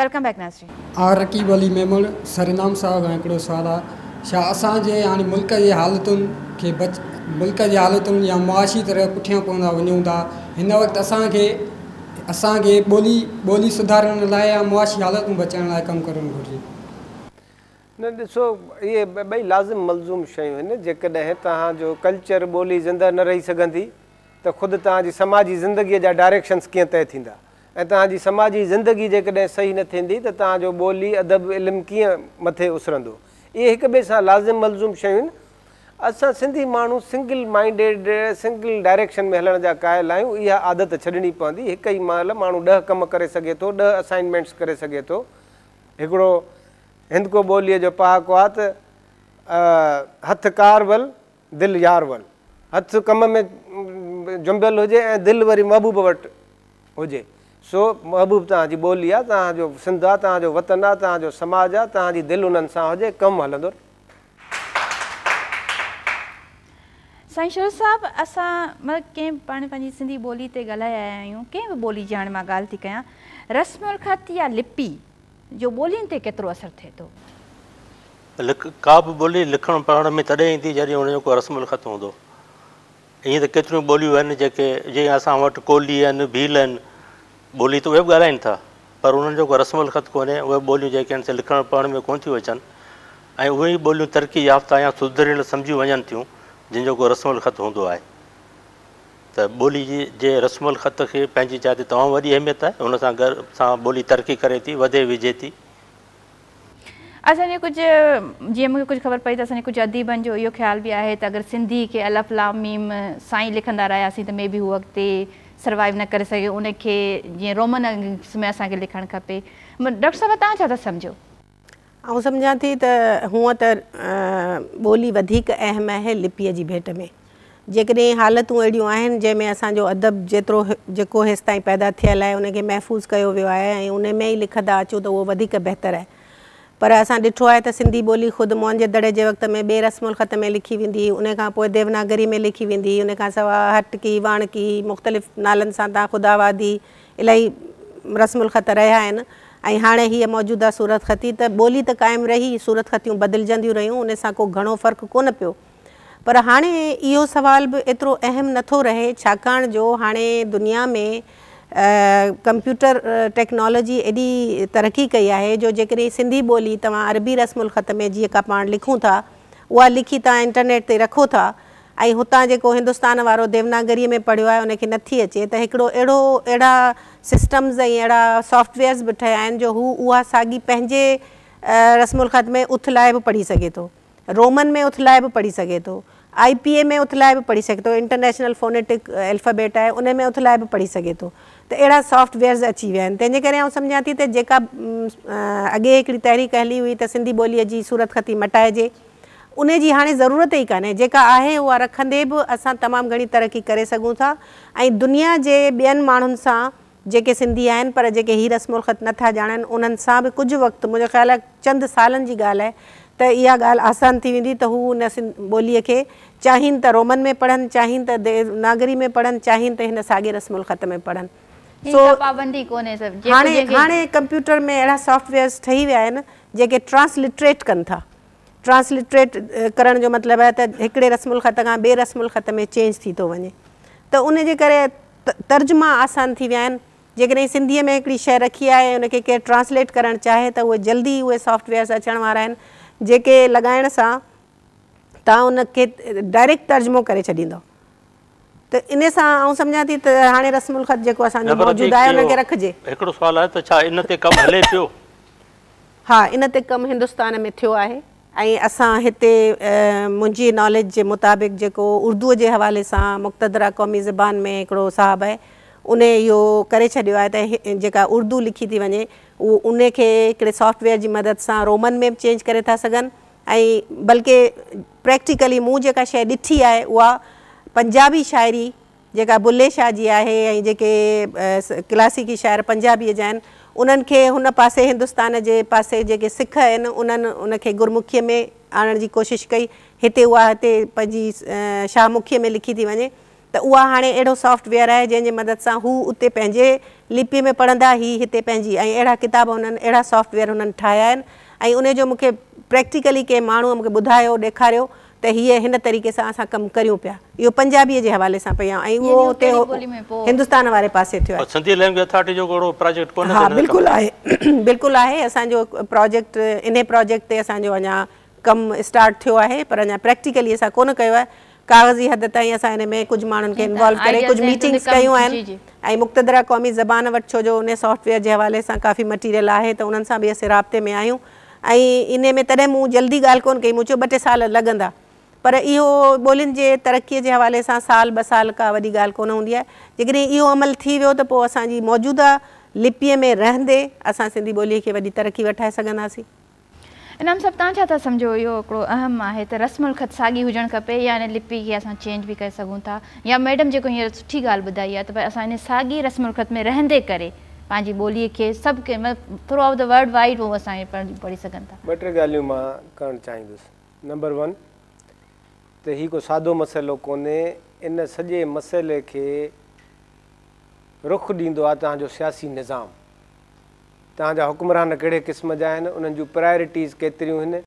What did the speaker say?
Welcome back नाज़रीन। रकीब अली मेमण सरनाम साहब खां हिकिड़ो सुवालु आहे, छा असांजे हाणे मुल्क जी हालतुनि या मुआशी तरह पुठियां पवंदा वञूं था? हिन वक़्तु असांखे ॿोली सुधारण लाइ या मुआशी हालतूं बचाइण लाइ कमु करणु घुरिजे? न ॾिसो, इहे ॿई लाज़िम मलज़ूम शयूं आहिनि। जेकॾहिं तव्हांजो कल्चर ॿोली ज़िंदा न रही सघंदी त ख़ुदि तव्हांजी समाजी ज़िंदगीअ जा डायरेक्शन्स कीअं तय थींदा, ऐं तव्हांजी समाजी ज़िंदगी जेकॾहिं सही न थींदी त तव्हांजो ॿोली अदब इल्मु कीअं मथे उसरंदो। इहे हिक ॿिए सां लाज़िम मलज़ूम शयूं आहिनि। असां सिंधी माण्हू सिंगल माइंडेड सिंगल डायरेक्शन में हलण जा क़ाइल आहियूं। इहा आदत छॾणी पवंदी। हिक ई महिल माण्हू 10 कम करे सघे थो, 10 असाइनमेंट्स करे सघे थो। हिकिड़ो हिंदको ॿोलीअ जो पहाको आहे त हथ कार वल दिलि यार वल। हथ कम में जुंबियल हुजे ऐं दिलि वरी महबूब वटि हुजे। सो महबूब तव्हांजी ॿोली आहे, तव्हांजो सिंध आहे, तव्हांजो वतन आहे, तव्हांजो समाज आहे, तव्हांजी दिलि उन्हनि सां हुजे, कमु हलंदो। साईं शोर साहब, असां मतिलबु कंहिं पाण पंहिंजी सिंधी ॿोली ते ॻाल्हाए आया आहियूं। कंहिं बि ॿोली जी हाणे मां ॻाल्हि थी कयां, रस्मुल ख़त या लिपि जो ॿोलियुनि ते केतिरो असरु थिए थो? का बि ॿोली लिखण पढ़ण में तॾहिं ईंदी जॾहिं हुनजो को रस्मुल ख़त हूंदो। ईअं त केतिरियूं ॿोलियूं आहिनि जेके जीअं असां वटि कोली आहिनि, भील आहिनि, ॿोली त उहे बि ॻाल्हाइनि था, पर उन्हनि जो को रस्मुल ख़त कोन्हे। उहे ॿोलियूं जेके आहिनि से लिखण पढ़ण में कोन थियूं अचनि, ऐं उहे ई ॿोलियूं तरक़ी याफ़्ता या सुधरियल सम्झियूं वञनि थियूं जिन जो को रस्मुल ख़त हूंदो आहे। त ॿोली जे रस्मुल ख़त खे पंहिंजी जाइ ते तमामु वॾी अहमियत आहे। हुन सां गॾु सां ॿोली तरक़ी करे थी, वधे विझे थी। असांजे कुझु जीअं मूंखे कुझु ख़बर पई त असांजे कुझु अदीबनि जो इहो ख़्यालु बि आहे त अगरि सिंधी खे अलफ लाम मीम सां ई लिखंदा रहियासीं त मे बि हू अॻिते सर्वाइव न करे सघे। उनखे जीअं रोमन में असांखे लिखणु खपे। डॉक्टर साहिबु, तव्हां छा था सम्झो? आउं सम्झां थी त हूअं त ॿोली वधीक अहम आहे लिपीअ जी भेट में। जेकॾहिं हालतूं अहिड़ियूं आहिनि जंहिंमें असांजो अदब जेको हेसि ताईं पैदा थियल आहे उनखे महफ़ूज़ कयो वियो आहे ऐं उन में ई लिखंदा अचूं त उहो वधीक बहितरु आहे। पर असां ॾिठो आहे त सिंधी ॿोली ख़ुदि मुअंजदड़ जे वक़्त में ॿिए रस्मुल ख़त में लिखी वेंदी, उन खां पोइ देवनागरी में लिखी वेंदी, उन खां सवाइ हटकी वाणकी मुख़्तलिफ़ नालनि सां तव्हां ख़ुदावादी इलाही रस्मुल ख़त रहिया आहिनि। ऐं हाणे हीअ मौजूदा सूरत ख़ती त ॿोली त क़ाइमु रही, सूरत ख़तियूं बदिलजंदियूं रहियूं, उन सां को घणो फ़र्क़ु कोन पियो। पर हाणे इहो सुवाल बि एतिरो अहम नथो रहे, छाकाणि जो हाणे दुनिया में कंप्यूटर टेक्नोलॉजी एॾी तरक़ी कई आहे जो जेकॾहिं सिंधी ॿोली तव्हां अरबी रस्मुल ख़त में जीअं का पाण लिखूं था, उहा लिखी तव्हां इंटरनेट ते रखो था ऐं हुतां जेको हिंदुस्तान वारो देवनागरीअ में पढ़ियो आहे उनखे नथी अचे त हिकिड़ो अहिड़ा सिस्टम्स ऐं अहिड़ा सॉफ्टवेयर्स बि ठहिया आहिनि जो हू उहा साॻी पंहिंजे रस्मुल ख़त में उथलाए बि पढ़ी सघे थो, रोमन में उथलाए बि पढ़ी सघे थो, IPA में उथलाए बि पढ़ी सघे थो, इंटरनेशनल फोनेटिक एल्फ़ाबेट आहे उन में उथलाए बि पढ़ी सघे थो। त अहिड़ा सॉफ्टवेयर्स अची विया आहिनि। तंहिंजे करे आउं सम्झां थी त जेका अॻे हिकिड़ी तहरीक हली हुई त सिंधी ॿोलीअ जी सूरत ख़ती मटाइजे, उन जी हाणे ज़रूरत ई कान्हे। जेका आहे उहा रखंदे बि असां तमामु घणी तरक़ी करे सघूं था ऐं दुनिया जे ॿियनि माण्हुनि सां जेके सिंधी आहिनि पर जेके हीअ रस्मुल ख़त नथा ॼाणनि उन्हनि सां बि कुझु वक़्तु, मुंहिंजो ख़्यालु आहे चंद सालनि जी ॻाल्हि आहे, त इहा ॻाल्हि आसान थी वेंदी त हू उन ॿोलीअ खे चाहिनि त रोमन में पढ़नि, चाहिनि त देवनागरी में पढ़नि, चाहिनि त हिन साॻे रस्मुल ख़त में पढ़नि। हाणे कंप्यूटर में अहिड़ा सॉफ्टवेयर्स ठही विया आहिनि जेके ट्रांसलिटरेट कनि था। ट्रांसलिटरेट करण जो मतिलबु आहे त हिकिड़े रस्मुल ख़त खां ॿिए रस्मुल ख़त में चेंज थी थो वञे, त उन जे करे तर्जुमा आसान थी विया आहिनि। जेकॾहिं सिंधीअ में हिकिड़ी शइ रखी आहे उनखे केरु ट्रांसलेट करणु चाहे त उहे जल्दी उहे सॉफ्टवेयर्स अचण वारा आहिनि जेके लॻाइण सां तव्हां उनखे डायरेक्ट तर्जुमो करे छॾींदव। त इन सां आउं सम्झां थी त हाणे रस्मुल ख़त जेको असांजो मौजूदु आहे उनखे रखिजे। हिकिड़ो सुवालु आहे त छा इन ते कमु हले पियो? हा, इन ते कमु हिंदुस्तान में थियो आहे ऐं असां हिते मुंहिंजी नॉलेज जे मुताबिक़ जेको उर्दूअ जे हवाले सां मुक़्तदरा क़ौमी ज़बान में हिकिड़ो साहबु आहे उन इहो करे छॾियो आहे त जेका उर्दू लिखी थी वञे उहो उनखे हिकिड़े सॉफ्टवेयर जी मदद सां रोमन में बि चेंज करे था सघनि ऐं बल्कि प्रैक्टिकली मूं जेका शइ ॾिठी आहे उहा पंजाबी शाइरी जेका बुल्ले शाह जी आहे ऐं जेके क्लासिकी शाइर पंजाबीअ जा आहिनि उन्हनि खे हुन पासे हिंदुस्तान जे पासे जेके सिख आहिनि उन्हनि उनखे गुरमुखीअ में आणण जी कोशिशि कई। हिते उहा पंहिंजी शाहमुखीअ में लिखी थी वञे त उहा हाणे अहिड़ो सॉफ्टवेयर आहे जंहिंजे मदद सां हू उते पंहिंजे लिपीअ में पढ़ंदा, ही हिते पंहिंजी, ऐं अहिड़ा किताब उन्हनि अहिड़ा सॉफ्टवेयर हुननि ठाहिया आहिनि ऐं उन जो मूंखे प्रैक्टिकली कंहिं माण्हूअ मूंखे ॿुधायो, ॾेखारियो त हीअ हिन तरीक़े सां असां कमु करियूं पिया। इहो पंजाबीअ जे हवाले सां पई ऐं उहो हुते हिंदुस्तान वारे पासे थियो आहे। सिंधी लैंग्वेज अथॉरिटी जो हिकिड़ो प्रोजेक्ट कोन्हे? हा बिल्कुलु आहे, बिल्कुलु आहे। असांजो प्रोजेक्ट, इन प्रोजेक्ट ते असांजो अञा कमु स्टार्ट थियो आहे, पर अञा प्रैक्टिकली असां कोन कयो आहे। कागज़ी हद ताईं असां हिन में कुझु माण्हुनि खे इन्वॉल्व करे कुझु मीटिंग्स कयूं आहिनि ऐं मुक़्तदरा क़ौमी ज़बान वटि, छो जो उन सॉफ्टवेयर जे हवाले सां काफ़ी मटीरियल आहे, त उन्हनि सां बि असीं राब्ते में आहियूं। ऐं इन में तॾहिं मूं जल्दी ॻाल्हि कोन कई, मूं चयो 2-3 साल लॻंदा, पर इहो ॿोलियुनि जे तरक़ीअ जे हवाले सां साल 2 साल का वॾी ॻाल्हि कोन हूंदी आहे। जेकॾहिं इहो अमल थी वियो त पोइ असांजी मौजूदा लिपीअ में रहंदे असां सिंधी ॿोलीअ खे वॾी तरक़ी वठाए सघंदासीं। इनाम साहब, तव्हां छा था सम्झो इहो हिकिड़ो अहम आहे त रस्मुल ख़त साॻी हुजणु खपे या इन लिपि खे असां चेंज बि करे सघूं था, या मैडम जेको हींअर सुठी ॻाल्हि ॿुधाई आहे त भई असां इन साॻी रस्मुल ख़त में रहंदे करे पंहिंजी ॿोलीअ खे सभु खे मतिलबु through out the world wide उहो असां पढ़ी सघनि था? 2-3 ॻाल्हियूं मां करणु चाहींदुसि। नंबर 1 त हीउ को सादो मसइलो कोन्हे, इन सॼे मसइले खे रुख़ ॾींदो आहे तव्हांजो सियासी निज़ाम। तव्हांजा हुकुमरान कहिड़े क़िस्म जा आहिनि, उन्हनि जूं प्रायोरिटीज़ केतिरियूं आहिनि,